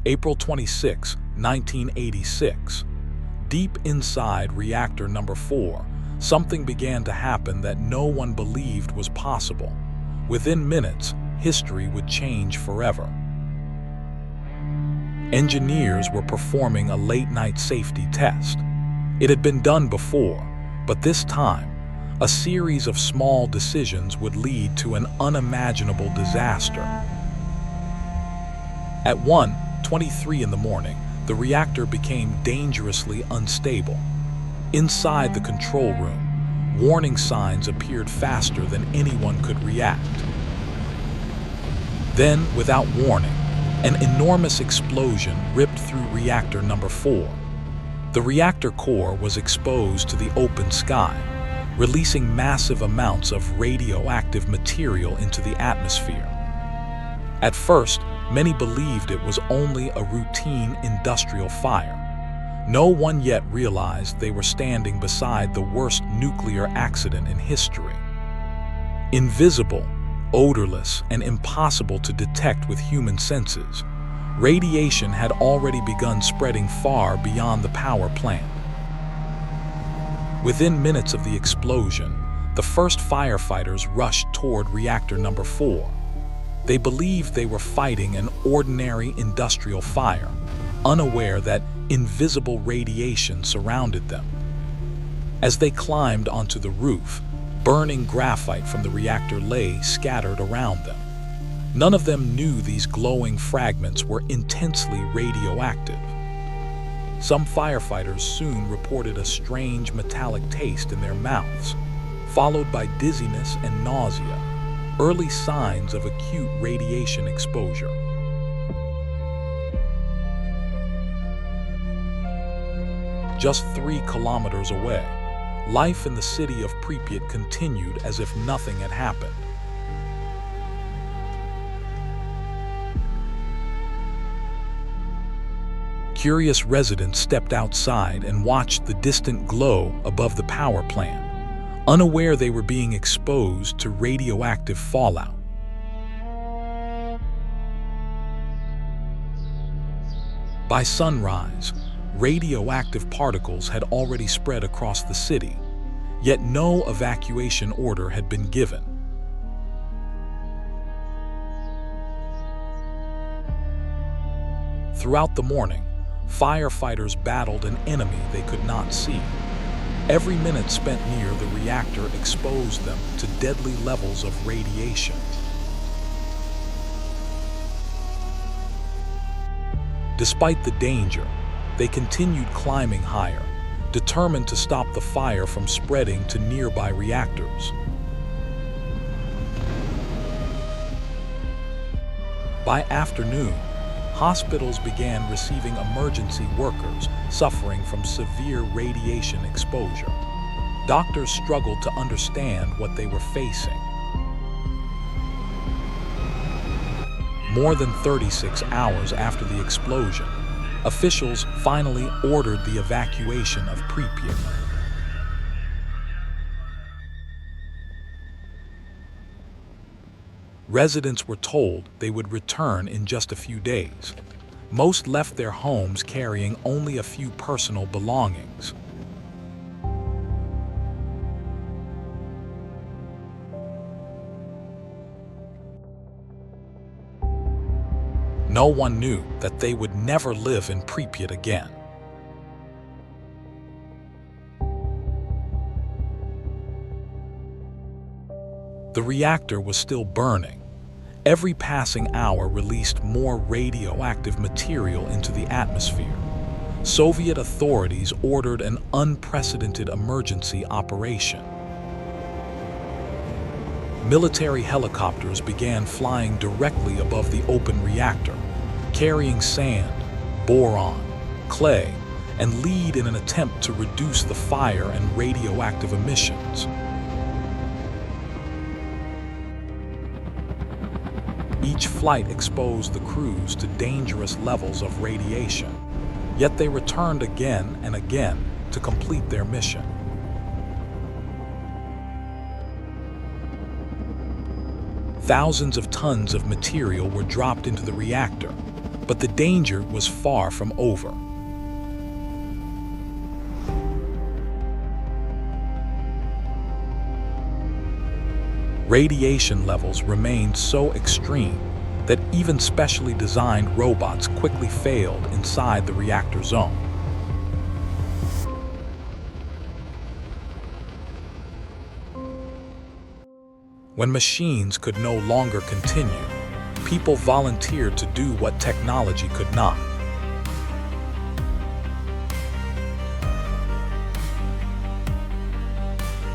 April 26, 1986. Deep inside Reactor Number 4, something began to happen that no one believed was possible. Within minutes, history would change forever. Engineers were performing a late-night safety test. It had been done before, but this time, a series of small decisions would lead to an unimaginable disaster. At 1:23 in the morning, the reactor became dangerously unstable. Inside the control room, warning signs appeared faster than anyone could react. Then, without warning, an enormous explosion ripped through Reactor Number 4. The reactor core was exposed to the open sky, releasing massive amounts of radioactive material into the atmosphere. At first, many believed it was only a routine industrial fire. No one yet realized they were standing beside the worst nuclear accident in history. Invisible, odorless, and impossible to detect with human senses, radiation had already begun spreading far beyond the power plant. Within minutes of the explosion, the first firefighters rushed toward Reactor Number 4. They believed they were fighting an ordinary industrial fire, unaware that invisible radiation surrounded them. As they climbed onto the roof, burning graphite from the reactor lay scattered around them. None of them knew these glowing fragments were intensely radioactive. Some firefighters soon reported a strange metallic taste in their mouths, followed by dizziness and nausea, early signs of acute radiation exposure. Just 3 kilometers away, life in the city of Pripyat continued as if nothing had happened. Curious residents stepped outside and watched the distant glow above the power plant, unaware they were being exposed to radioactive fallout. By sunrise, radioactive particles had already spread across the city, yet no evacuation order had been given. Throughout the morning, firefighters battled an enemy they could not see. Every minute spent near the reactor exposed them to deadly levels of radiation. Despite the danger, they continued climbing higher, determined to stop the fire from spreading to nearby reactors. By afternoon, hospitals began receiving emergency workers suffering from severe radiation exposure. Doctors struggled to understand what they were facing. More than 36 hours after the explosion, officials finally ordered the evacuation of Pripyat. Residents were told they would return in just a few days. Most left their homes carrying only a few personal belongings. No one knew that they would never live in Pripyat again. The reactor was still burning. Every passing hour released more radioactive material into the atmosphere. Soviet authorities ordered an unprecedented emergency operation. Military helicopters began flying directly above the open reactor, carrying sand, boron, clay, and lead in an attempt to reduce the fire and radioactive emissions. Each flight exposed the crews to dangerous levels of radiation, yet they returned again and again to complete their mission. Thousands of tons of material were dropped into the reactor, But the danger was far from over. Radiation levels remained so extreme that even specially designed robots quickly failed inside the reactor zone. When machines could no longer continue, people volunteered to do what technology could not.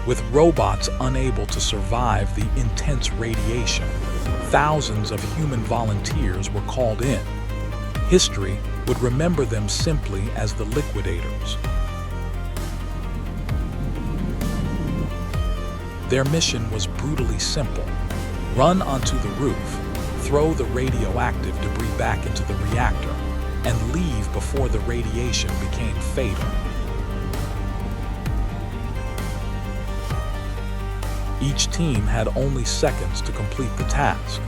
With robots unable to survive the intense radiation, thousands of human volunteers were called in. History would remember them simply as the liquidators. Their mission was brutally simple: run onto the roof, throw the radioactive debris back into the reactor, and leave before the radiation became fatal. Each team had only seconds to complete the task.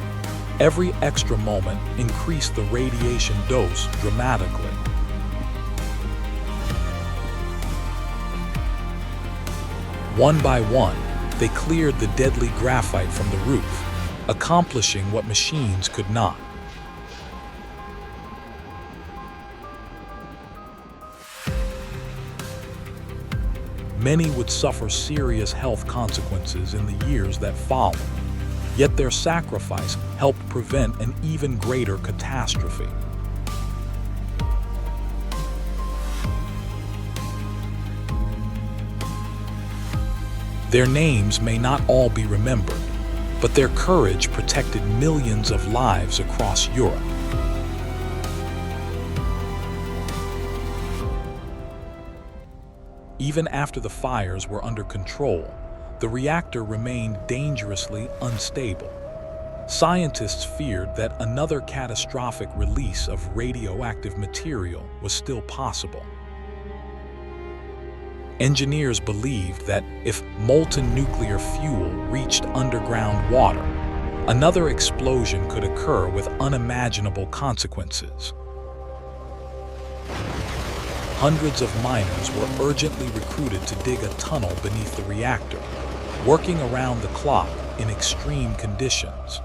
Every extra moment increased the radiation dose dramatically. One by one, they cleared the deadly graphite from the roof, accomplishing what machines could not. Many would suffer serious health consequences in the years that followed, yet their sacrifice helped prevent an even greater catastrophe. Their names may not all be remembered, but their courage protected millions of lives across Europe. Even after the fires were under control, the reactor remained dangerously unstable. Scientists feared that another catastrophic release of radioactive material was still possible. Engineers believed that if molten nuclear fuel reached underground water, another explosion could occur with unimaginable consequences. Hundreds of miners were urgently recruited to dig a tunnel beneath the reactor, working around the clock in extreme conditions.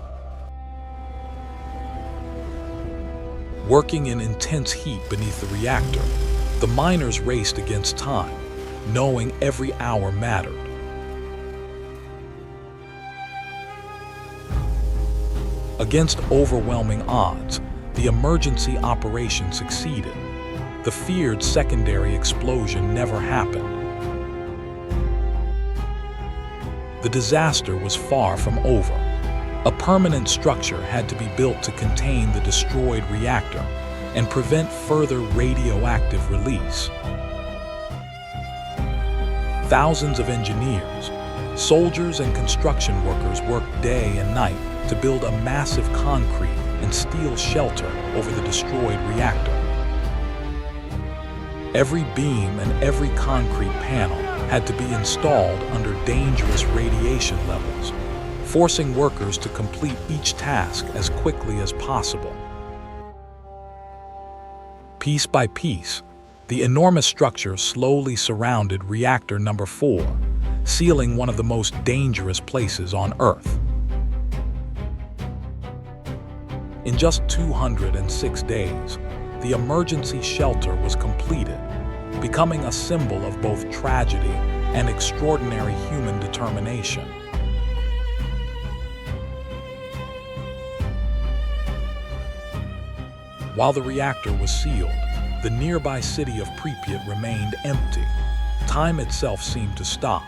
Working in intense heat beneath the reactor, the miners raced against time, knowing every hour mattered. Against overwhelming odds, the emergency operation succeeded. The feared secondary explosion never happened. The disaster was far from over. A permanent structure had to be built to contain the destroyed reactor and prevent further radioactive release. Thousands of engineers, soldiers, and construction workers worked day and night to build a massive concrete and steel shelter over the destroyed reactor. Every beam and every concrete panel had to be installed under dangerous radiation levels, forcing workers to complete each task as quickly as possible. Piece by piece, the enormous structure slowly surrounded Reactor No. 4, sealing one of the most dangerous places on Earth. In just 206 days, the emergency shelter was completed, becoming a symbol of both tragedy and extraordinary human determination. While the reactor was sealed, the nearby city of Pripyat remained empty. Time itself seemed to stop.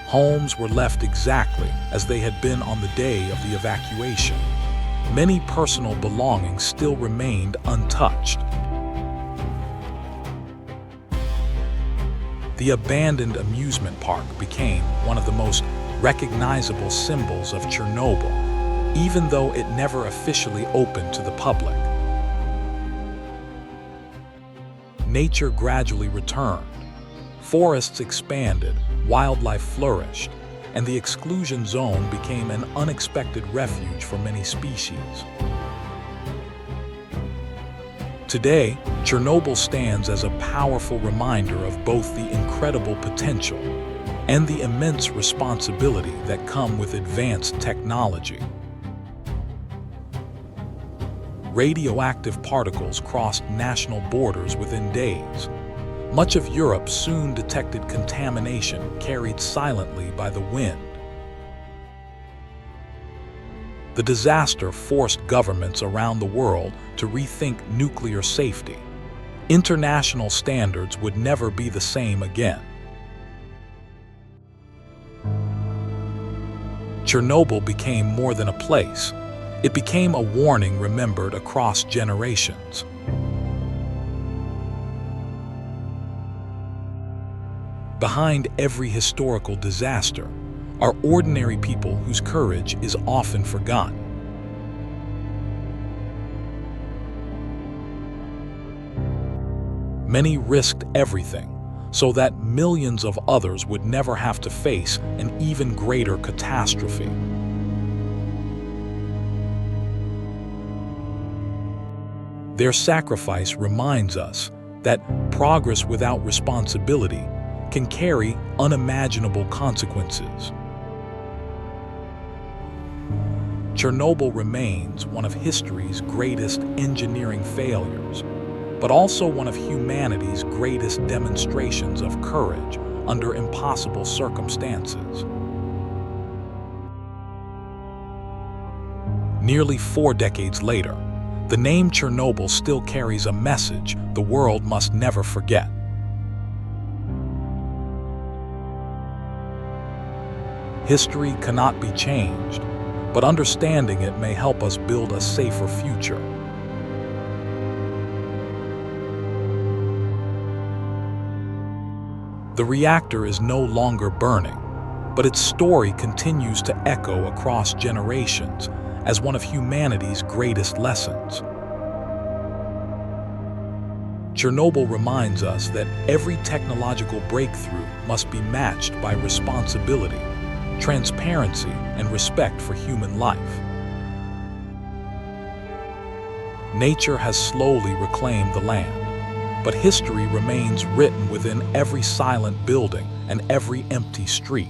Homes were left exactly as they had been on the day of the evacuation. Many personal belongings still remained untouched. The abandoned amusement park became one of the most recognizable symbols of Chernobyl, even though it never officially opened to the public. Nature gradually returned. Forests expanded, wildlife flourished, and the exclusion zone became an unexpected refuge for many species. Today, Chernobyl stands as a powerful reminder of both the incredible potential and the immense responsibility that come with advanced technology. Radioactive particles crossed national borders within days. Much of Europe soon detected contamination carried silently by the wind. The disaster forced governments around the world to rethink nuclear safety. International standards would never be the same again. Chernobyl became more than a place. It became a warning remembered across generations. Behind every historical disaster are ordinary people whose courage is often forgotten. Many risked everything so that millions of others would never have to face an even greater catastrophe. Their sacrifice reminds us that progress without responsibility can carry unimaginable consequences. Chernobyl remains one of history's greatest engineering failures, but also one of humanity's greatest demonstrations of courage under impossible circumstances. Nearly 4 decades later, the name Chernobyl still carries a message the world must never forget. History cannot be changed, but understanding it may help us build a safer future. The reactor is no longer burning, but its story continues to echo across generations as one of humanity's greatest lessons. Chernobyl reminds us that every technological breakthrough must be matched by responsibility, transparency, and respect for human life. Nature has slowly reclaimed the land, but history remains written within every silent building and every empty street.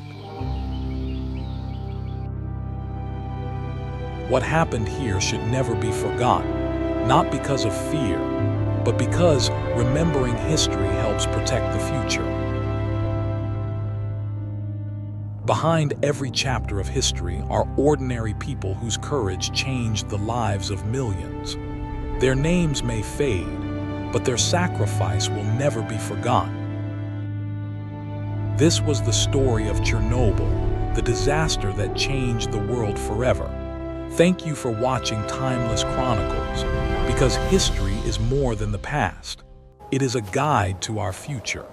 What happened here should never be forgotten, not because of fear, but because remembering history helps protect the future. Behind every chapter of history are ordinary people whose courage changed the lives of millions. Their names may fade, but their sacrifice will never be forgotten. This was the story of Chernobyl, the disaster that changed the world forever. Thank you for watching Timeless Chronicles, because history is more than the past. It is a guide to our future.